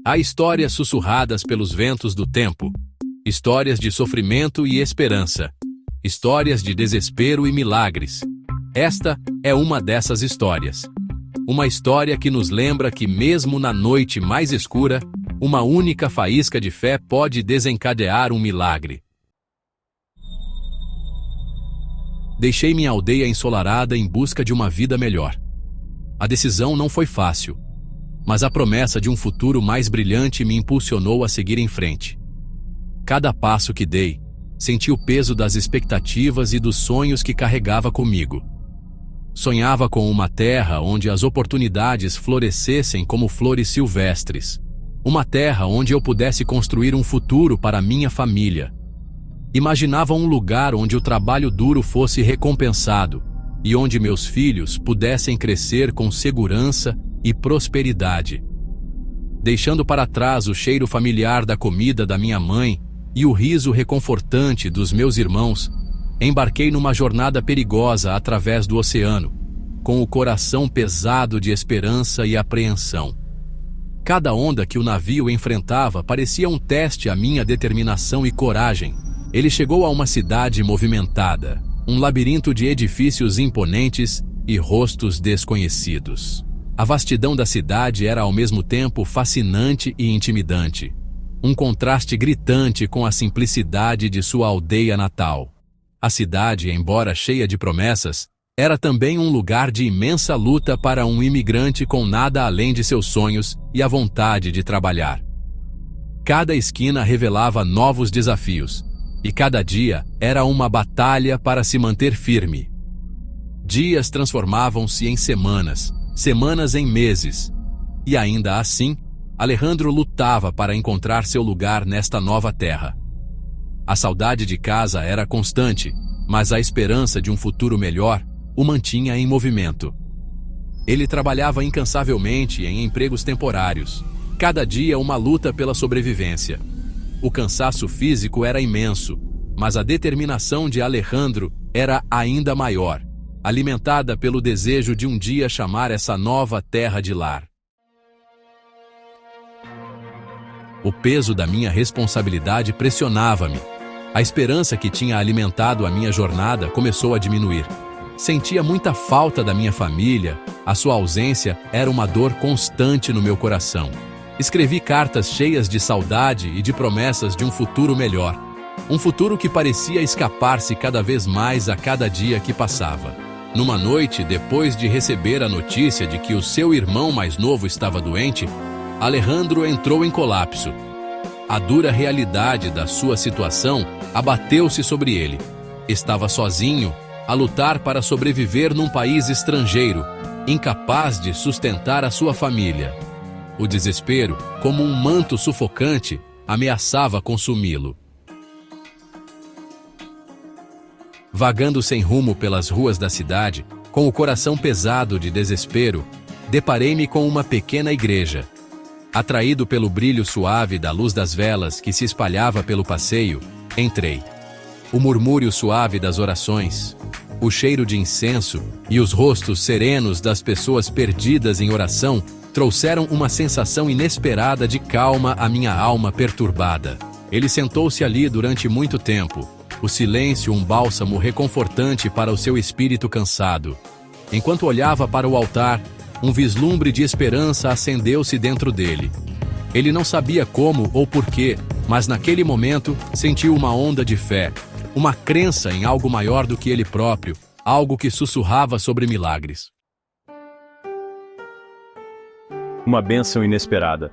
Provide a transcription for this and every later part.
Há histórias sussurradas pelos ventos do tempo, histórias de sofrimento e esperança, histórias de desespero e milagres. Esta é uma dessas histórias. Uma história que nos lembra que mesmo na noite mais escura, uma única faísca de fé pode desencadear um milagre. Deixei minha aldeia ensolarada em busca de uma vida melhor. A decisão não foi fácil, mas a promessa de um futuro mais brilhante me impulsionou a seguir em frente. Cada passo que dei, senti o peso das expectativas e dos sonhos que carregava comigo. Sonhava com uma terra onde as oportunidades florescessem como flores silvestres. Uma terra onde eu pudesse construir um futuro para minha família. Imaginava um lugar onde o trabalho duro fosse recompensado e onde meus filhos pudessem crescer com segurança e prosperidade. Deixando para trás o cheiro familiar da comida da minha mãe e o riso reconfortante dos meus irmãos, embarquei numa jornada perigosa através do oceano, com o coração pesado de esperança e apreensão. Cada onda que o navio enfrentava parecia um teste à minha determinação e coragem. Ele chegou a uma cidade movimentada, um labirinto de edifícios imponentes e rostos desconhecidos. A vastidão da cidade era ao mesmo tempo fascinante e intimidante, um contraste gritante com a simplicidade de sua aldeia natal. A cidade, embora cheia de promessas, era também um lugar de imensa luta para um imigrante com nada além de seus sonhos e a vontade de trabalhar. Cada esquina revelava novos desafios, e cada dia era uma batalha para se manter firme. Dias transformavam-se em semanas, semanas em meses, e ainda assim, Alejandro lutava para encontrar seu lugar nesta nova terra. A saudade de casa era constante, mas a esperança de um futuro melhor o mantinha em movimento. Ele trabalhava incansavelmente em empregos temporários, cada dia uma luta pela sobrevivência. O cansaço físico era imenso, mas a determinação de Alejandro era ainda maior, alimentada pelo desejo de um dia chamar essa nova terra de lar. O peso da minha responsabilidade pressionava-me. A esperança que tinha alimentado a minha jornada começou a diminuir. Sentia muita falta da minha família, a sua ausência era uma dor constante no meu coração. Escrevi cartas cheias de saudade e de promessas de um futuro melhor. Um futuro que parecia escapar-se cada vez mais a cada dia que passava. Numa noite, depois de receber a notícia de que o seu irmão mais novo estava doente, Alejandro entrou em colapso. A dura realidade da sua situação abateu-se sobre ele. Estava sozinho, a lutar para sobreviver num país estrangeiro, incapaz de sustentar a sua família. O desespero, como um manto sufocante, ameaçava consumi-lo. Vagando sem rumo pelas ruas da cidade, com o coração pesado de desespero, deparei-me com uma pequena igreja. Atraído pelo brilho suave da luz das velas que se espalhava pelo passeio, entrei. O murmúrio suave das orações, o cheiro de incenso e os rostos serenos das pessoas perdidas em oração trouxeram uma sensação inesperada de calma à minha alma perturbada. Ele sentou-se ali durante muito tempo, o silêncio um bálsamo reconfortante para o seu espírito cansado. Enquanto olhava para o altar, um vislumbre de esperança acendeu-se dentro dele. Ele não sabia como ou porquê, mas naquele momento sentiu uma onda de fé, uma crença em algo maior do que ele próprio, algo que sussurrava sobre milagres. Uma bênção inesperada.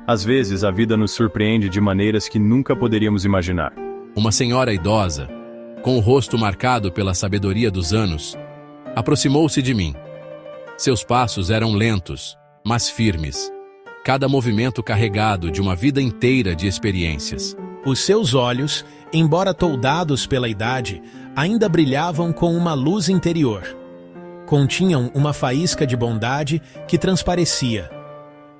Às vezes a vida nos surpreende de maneiras que nunca poderíamos imaginar. Uma senhora idosa, com o rosto marcado pela sabedoria dos anos, aproximou-se de mim. Seus passos eram lentos, mas firmes. Cada movimento carregado de uma vida inteira de experiências. Os seus olhos, embora toldados pela idade, ainda brilhavam com uma luz interior. Continham uma faísca de bondade que transparecia.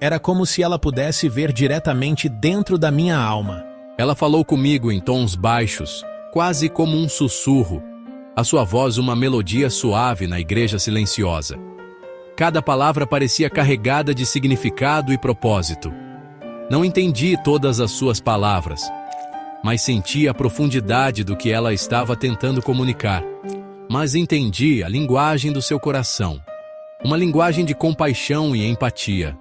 Era como se ela pudesse ver diretamente dentro da minha alma. Ela falou comigo em tons baixos, quase como um sussurro. A sua voz uma melodia suave na igreja silenciosa. Cada palavra parecia carregada de significado e propósito. Não entendi todas as suas palavras, mas senti a profundidade do que ela estava tentando comunicar. Mas entendi a linguagem do seu coração, uma linguagem de compaixão e empatia.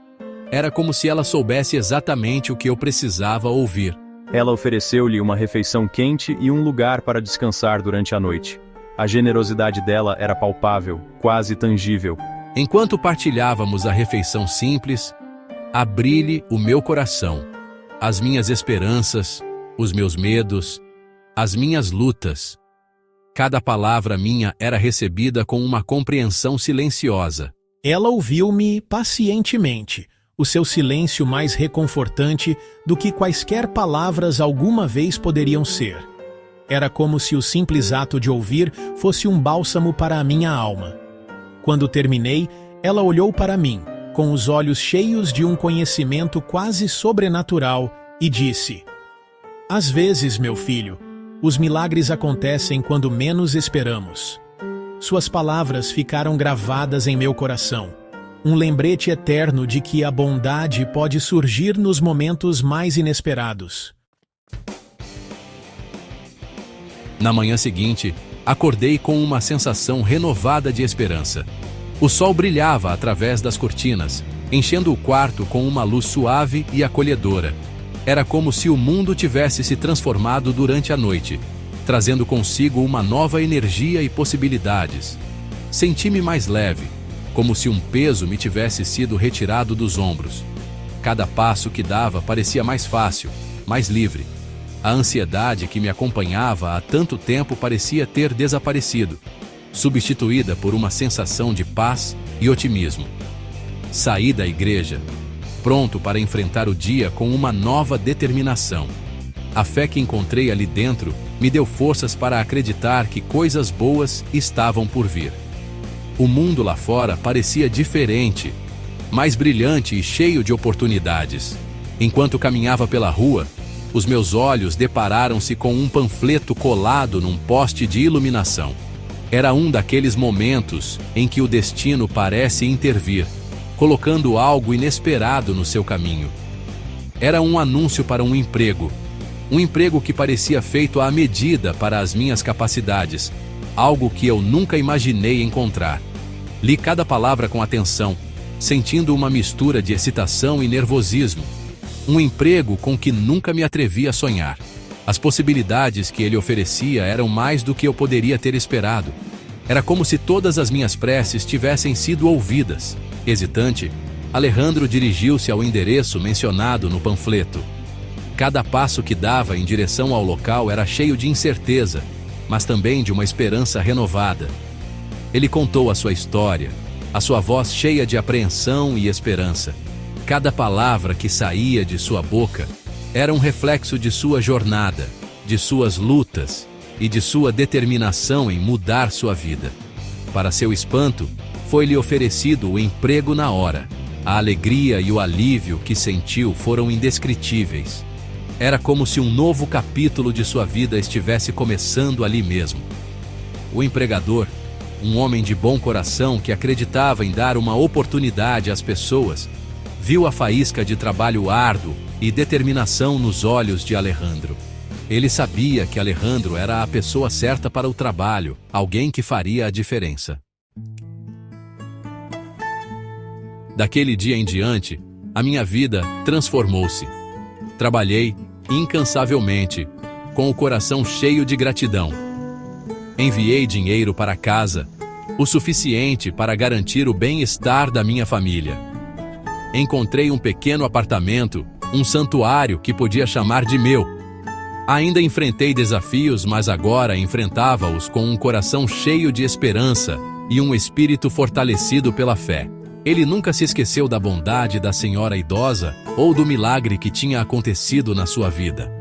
Era como se ela soubesse exatamente o que eu precisava ouvir. Ela ofereceu-lhe uma refeição quente e um lugar para descansar durante a noite. A generosidade dela era palpável, quase tangível. Enquanto partilhávamos a refeição simples, abri-lhe o meu coração, as minhas esperanças, os meus medos, as minhas lutas. Cada palavra minha era recebida com uma compreensão silenciosa. Ela ouviu-me pacientemente, o seu silêncio mais reconfortante do que quaisquer palavras alguma vez poderiam ser. Era como se o simples ato de ouvir fosse um bálsamo para a minha alma. Quando terminei, ela olhou para mim, com os olhos cheios de um conhecimento quase sobrenatural, e disse: "Às vezes, meu filho, os milagres acontecem quando menos esperamos." Suas palavras ficaram gravadas em meu coração, um lembrete eterno de que a bondade pode surgir nos momentos mais inesperados. Na manhã seguinte, acordei com uma sensação renovada de esperança. O sol brilhava através das cortinas, enchendo o quarto com uma luz suave e acolhedora. Era como se o mundo tivesse se transformado durante a noite, trazendo consigo uma nova energia e possibilidades. Senti-me mais leve, como se um peso me tivesse sido retirado dos ombros. Cada passo que dava parecia mais fácil, mais livre. A ansiedade que me acompanhava há tanto tempo parecia ter desaparecido, substituída por uma sensação de paz e otimismo. Saí da igreja, pronto para enfrentar o dia com uma nova determinação. A fé que encontrei ali dentro me deu forças para acreditar que coisas boas estavam por vir. O mundo lá fora parecia diferente, mais brilhante e cheio de oportunidades. Enquanto caminhava pela rua, os meus olhos depararam-se com um panfleto colado num poste de iluminação. Era um daqueles momentos em que o destino parece intervir, colocando algo inesperado no seu caminho. Era um anúncio para um emprego que parecia feito à medida para as minhas capacidades, algo que eu nunca imaginei encontrar. Li cada palavra com atenção, sentindo uma mistura de excitação e nervosismo. Um emprego com que nunca me atrevi a sonhar. As possibilidades que ele oferecia eram mais do que eu poderia ter esperado. Era como se todas as minhas preces tivessem sido ouvidas. Hesitante, Alejandro dirigiu-se ao endereço mencionado no panfleto. Cada passo que dava em direção ao local era cheio de incerteza, mas também de uma esperança renovada. Ele contou a sua história, a sua voz cheia de apreensão e esperança. Cada palavra que saía de sua boca era um reflexo de sua jornada, de suas lutas e de sua determinação em mudar sua vida. Para seu espanto, foi-lhe oferecido o emprego na hora. A alegria e o alívio que sentiu foram indescritíveis. Era como se um novo capítulo de sua vida estivesse começando ali mesmo. O empregador, um homem de bom coração que acreditava em dar uma oportunidade às pessoas, viu a faísca de trabalho árduo e determinação nos olhos de Alejandro. Ele sabia que Alejandro era a pessoa certa para o trabalho, alguém que faria a diferença. Daquele dia em diante, a minha vida transformou-se. Trabalhei incansavelmente, com o coração cheio de gratidão. Enviei dinheiro para casa, o suficiente para garantir o bem-estar da minha família. Encontrei um pequeno apartamento, um santuário que podia chamar de meu. Ainda enfrentei desafios, mas agora enfrentava-os com um coração cheio de esperança e um espírito fortalecido pela fé. Ele nunca se esqueceu da bondade da senhora idosa ou do milagre que tinha acontecido na sua vida.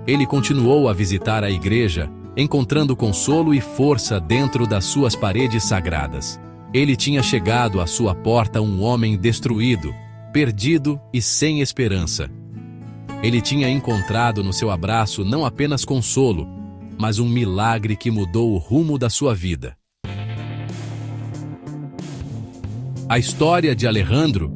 Ele continuou a visitar a igreja, encontrando consolo e força dentro das suas paredes sagradas. Ele tinha chegado à sua porta um homem destruído, perdido e sem esperança. Ele tinha encontrado no seu abraço não apenas consolo, mas um milagre que mudou o rumo da sua vida. A história de Alejandro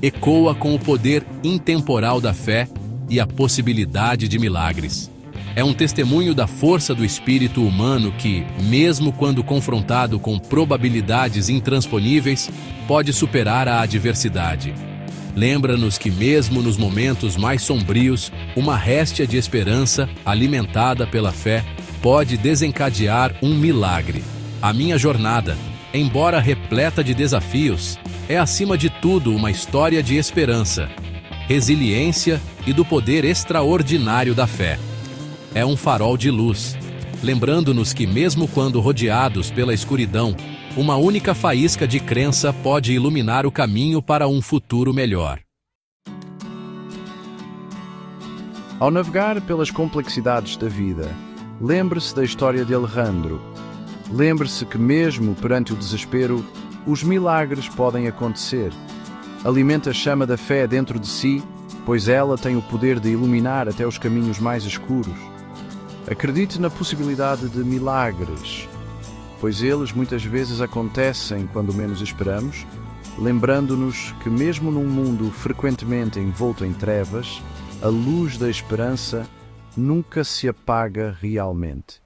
ecoa com o poder intemporal da fé e a possibilidade de milagres. É um testemunho da força do espírito humano que, mesmo quando confrontado com probabilidades intransponíveis, pode superar a adversidade. Lembra-nos que mesmo nos momentos mais sombrios, uma réstia de esperança, alimentada pela fé, pode desencadear um milagre. A minha jornada, embora repleta de desafios, é acima de tudo uma história de esperança, resiliência e do poder extraordinário da fé. É um farol de luz, lembrando-nos que mesmo quando rodeados pela escuridão, uma única faísca de crença pode iluminar o caminho para um futuro melhor. Ao navegar pelas complexidades da vida, lembre-se da história de Alejandro. Lembre-se que mesmo perante o desespero, os milagres podem acontecer. Alimente a chama da fé dentro de si, pois ela tem o poder de iluminar até os caminhos mais escuros. Acredite na possibilidade de milagres, pois eles muitas vezes acontecem quando menos esperamos, lembrando-nos que mesmo num mundo frequentemente envolto em trevas, a luz da esperança nunca se apaga realmente.